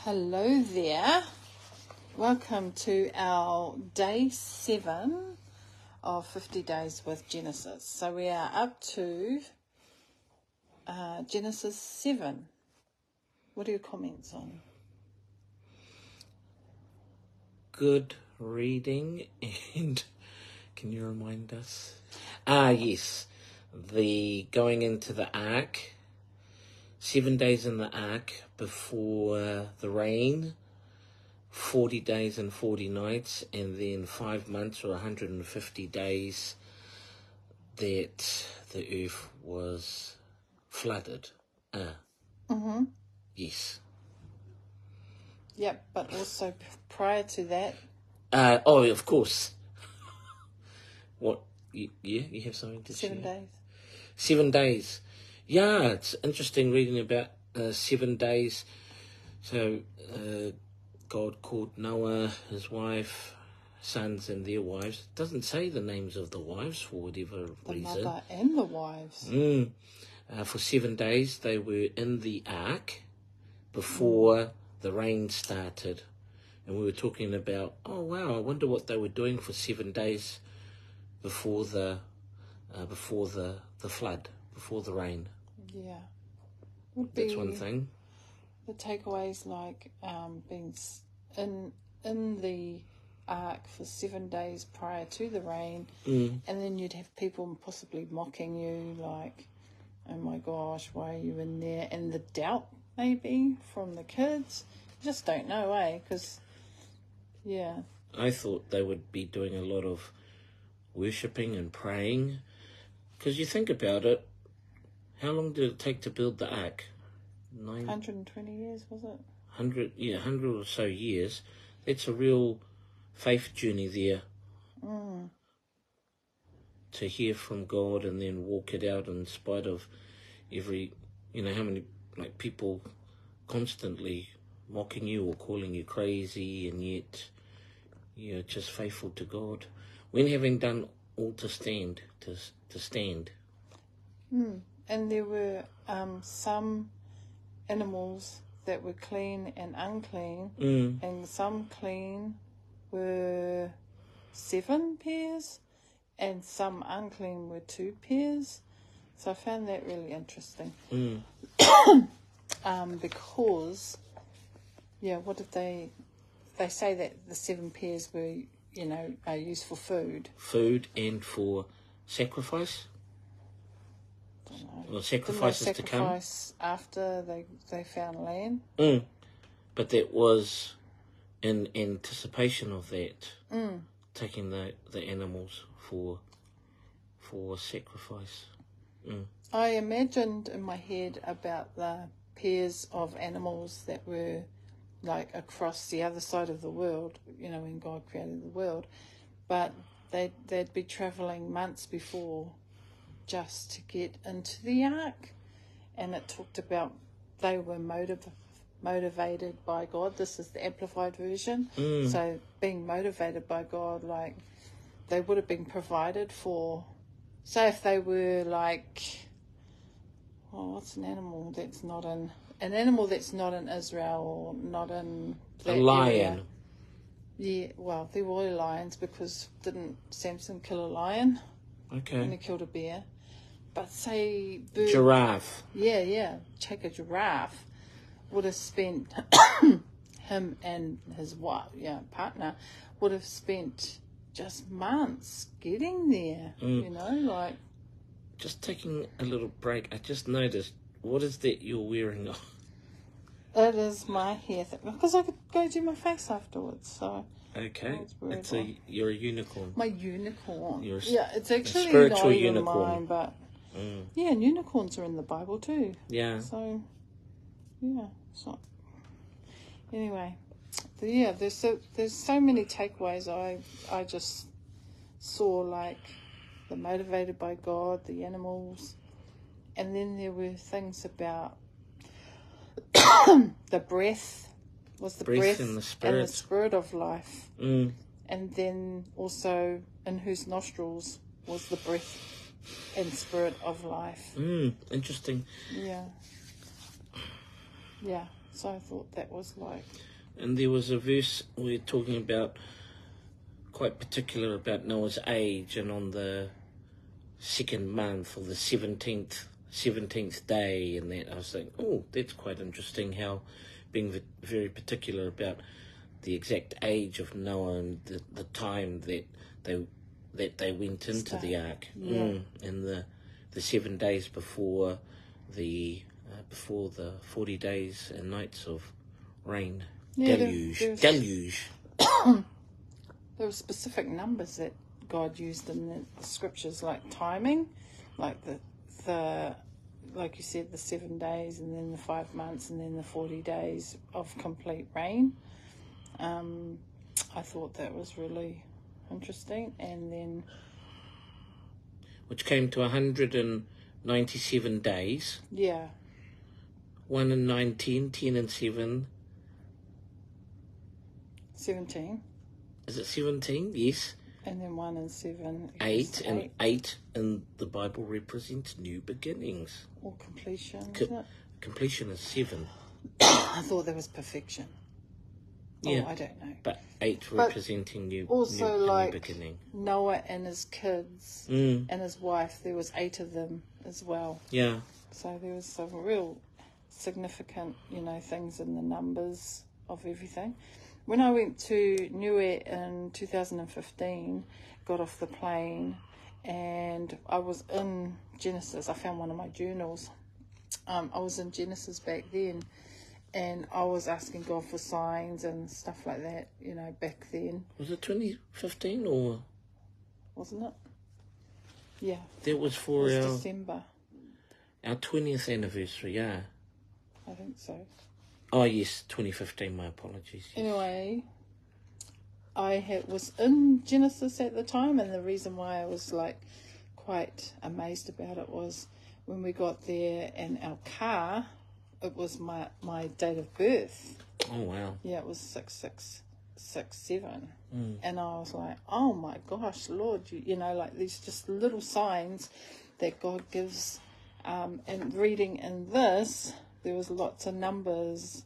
Hello there. Welcome to our day 7 of 50 Days with Genesis. So we are up to Genesis 7. What are your comments on? Good reading, and can you remind us? Yes, the going into the ark, 7 days in the ark before the rain, 40 days and 40 nights, and then 5 months or 150 days that the earth was flooded. Yes. Yep, but also prior to that. Of course. What? You have something to share? 7 days. 7 days. Yeah, it's interesting reading about 7 days. So God called Noah, his wife, sons and their wives. It doesn't say the names of the wives for whatever reason. The mother and the wives. For 7 days they were in the ark before the rain started. And we were talking about, oh wow, I wonder what they were doing for 7 days before the flood, before the rain. Yeah. That's one thing. The takeaways like being in the ark for 7 days prior to the rain, and then you'd have people possibly mocking you like, oh my gosh, why are you in there? And the doubt maybe from the kids. You just don't know, Because, yeah. I thought they would be doing a lot of worshipping and praying. Because you think about it, how long did it take to build the ark? 120 years, was it? 100 or so years. It's a real faith journey there. To hear from God and then walk it out in spite of every, how many people constantly mocking you or calling you crazy, and yet you're just faithful to God. When having done all to stand. And there were some animals that were clean and unclean, and some clean were 7 pairs, and some unclean were 2 pairs. So I found that really interesting. Because, what did they say that the 7 pairs were, used for food. Food and for sacrifice? Don't know. Or sacrifices to come? After they found land. But that was in anticipation of that, taking the animals for sacrifice. I imagined in my head about the pairs of animals that were like across the other side of the world, when God created the world, but they'd be travelling months before just to get into the ark, and it talked about they were motivated by God. This is the amplified version. So being motivated by God, like they would have been provided for. So if they were like, what's an animal that's not in Israel or not in that a lion area? Yeah, well, there were lions, because didn't Samson kill a lion? Okay. And he killed a bear. But say giraffe. Take a giraffe would have spent him and his wife, partner would have spent just months getting there. Just taking a little break, I just noticed, what is that you're wearing? It is my hair because I could go do my face afterwards. So okay, you're a unicorn. My unicorn. It's a actually spiritual not even unicorn. mine, but and unicorns are in the Bible too. Yeah. So it's not. Anyway, there's so many takeaways. I just saw like the motivated by God, the animals, and then there were things about the breath was the breath and the spirit of life, and then also in whose nostrils was the breath and spirit of life. Interesting. Yeah. Yeah, so I thought that was like, And there was a verse we're talking about, quite particular about Noah's age, and on the second month or the 17th day, and that I was thinking, oh, that's quite interesting, how being very particular about the exact age of Noah and the time that they went into the ark, and the 7 days before the 40 days and nights of rain, Yeah, deluge. there were specific numbers that God used in the scriptures, like timing, like the like you said, the 7 days, and then the 5 months, and then the 40 days of complete rain. I thought that was really interesting. And then, which came to 197 days. yeah, 1 and 9, 10, 10 and 7. 17. Is it 17? Yes. And then 1 and 7. 8, and 8 in the Bible represents new beginnings. Or completion, isn't it? Completion is 7. I thought there was perfection. Yeah. Oh, I don't know. But 8 representing new beginning. Noah and his kids and his wife, there was 8 of them as well. Yeah. So there was some real significant, things in the numbers of everything. When I went to Niue in 2015, got off the plane, and I was in Genesis. I found one of my journals. I was in Genesis back then, and I was asking God for signs and stuff like that, back then. Was it 2015 or? Wasn't it? Yeah. That was for December. Our 20th anniversary, yeah. I think so. Oh, yes, 2015, my apologies. Yes. Anyway, I was in Genesis at the time, and the reason why I was, quite amazed about it was when we got there and our car, it was my date of birth. Oh, wow. Yeah, it was 6667. And I was like, oh my gosh, Lord, these just little signs that God gives. And reading in this, there was lots of numbers,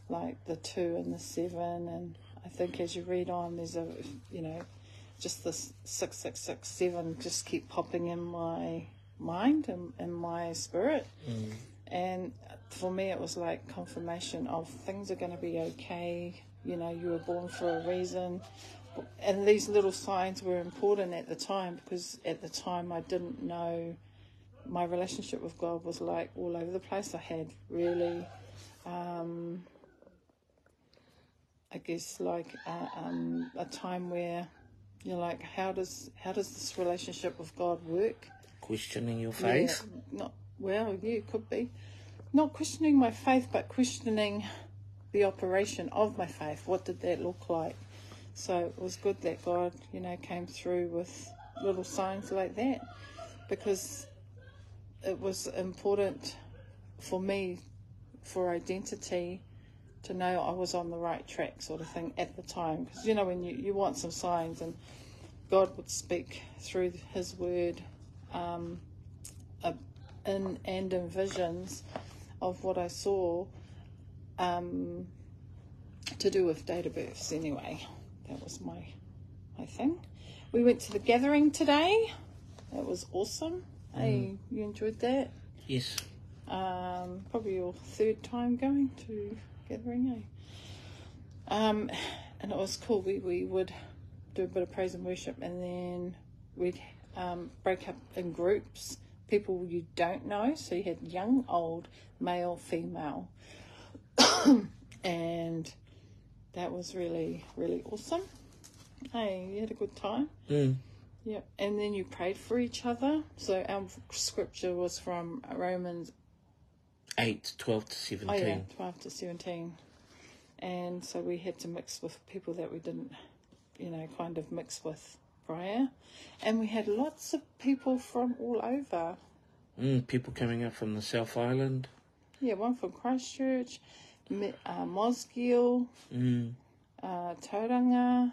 like the 2 and the 7, and I think as you read on, there's just this 6667 just keep popping in my mind and in my spirit. And for me, it was like confirmation of things are going to be okay. You were born for a reason. And these little signs were important at the time, because at the time I didn't know. My relationship with God was like all over the place. I had really, I guess, a time where you're like, how does this relationship with God work? Questioning your faith? Yeah, it could be. Not questioning my faith, but questioning the operation of my faith. What did that look like? So it was good that God, came through with little signs like that, because it was important for me, for identity, to know I was on the right track, sort of thing, at the time. Because, when you want some signs, and God would speak through his word in visions of what I saw, to do with date of births anyway. That was my thing. We went to the gathering today. That was awesome. Hey, you enjoyed that? Yes. Probably your 3rd time going to gathering, And it was cool. We would do a bit of praise and worship, and then we'd break up in groups, people you don't know. So you had young, old, male, female. And that was really, really awesome. Hey, you had a good time? Yep. And then you prayed for each other. So our scripture was from Romans 8, 12 to 17. Oh, yeah, 12 to 17. And so we had to mix with people that we didn't, kind of mix with prior. And we had lots of people from all over. People coming up from the South Island. Yeah, one from Christchurch, Mosgiel, Tauranga,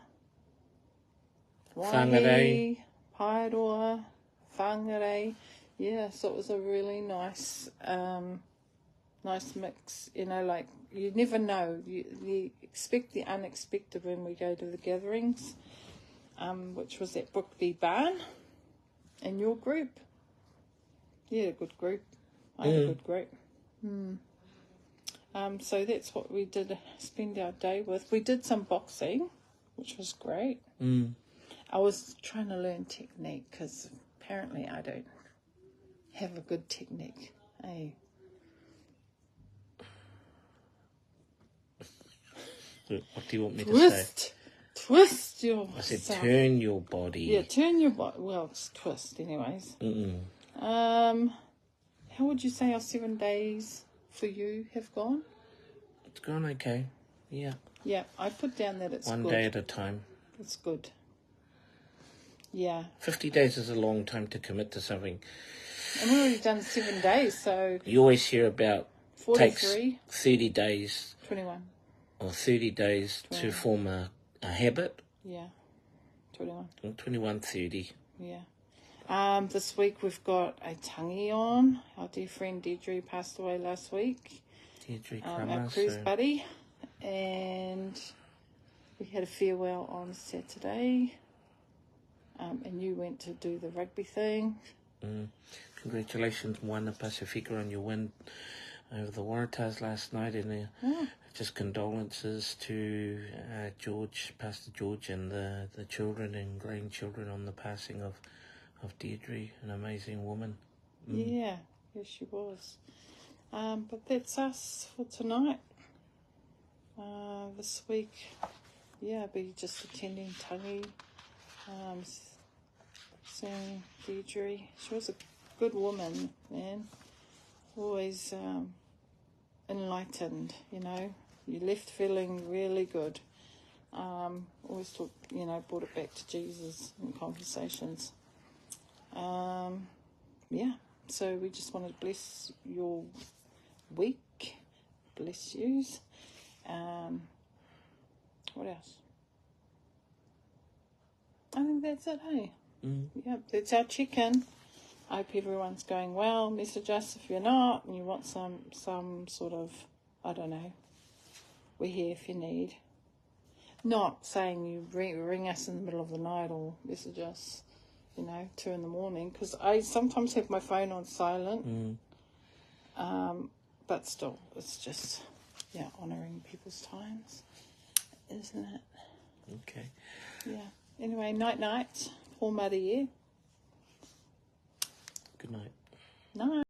Waihi, Paeroa, Whangarei. Yeah, so it was a really nice nice mix, you know, like you never know. You expect the unexpected when we go to the gatherings, which was at Brookby Barn, and your group. Yeah, a good group. I had a good group. So that's what we did spend our day with. We did some boxing, which was great. I was trying to learn technique because apparently I don't have a good technique. Hey. What do you want me to say? Twist your... I said turn your body. Yeah, turn your body. Well, it's twist anyways. How would you say our 7 days for you have gone? It's gone okay. Yeah. Yeah, I put down that it's One good. day at a time. It's good. Yeah. 50 days is a long time to commit to something. And we've already done 7 days, so... You always hear about 43. Takes 30 days 21. or 30 days 21. to form a habit. Yeah. 21. 21, 30. Yeah. This week we've got a tangi on. Our dear friend Deirdre passed away last week. Deirdre Our Kramer, cruise buddy. And we had a farewell on Saturday. And you went to do the rugby thing. Congratulations, Moana Pacifica, on your win over the Waratahs last night. And just condolences to George, Pastor George, and the children and grandchildren on the passing of Deirdre, an amazing woman. Yeah, yes she was. But that's us for tonight. This week, yeah, I'll be just attending tangi, seeing Deirdre. She was a good woman, man. Always enlightened, you know. You left feeling really good. Always talk, you know, brought it back to Jesus in conversations. Yeah, so we just want to bless your week. Bless yous. What else? I think that's it, hey? Yep, that's our check-in. I hope everyone's going well. Message us if you're not and you want some sort of, I don't know, we're here if you need. Not saying you ring us in the middle of the night or message us, you know, 2 a.m, because I sometimes have my phone on silent. But still, it's just, yeah, honouring people's times, isn't it? Okay. Yeah. Anyway, night. Paul Muddy here. Good night. Night.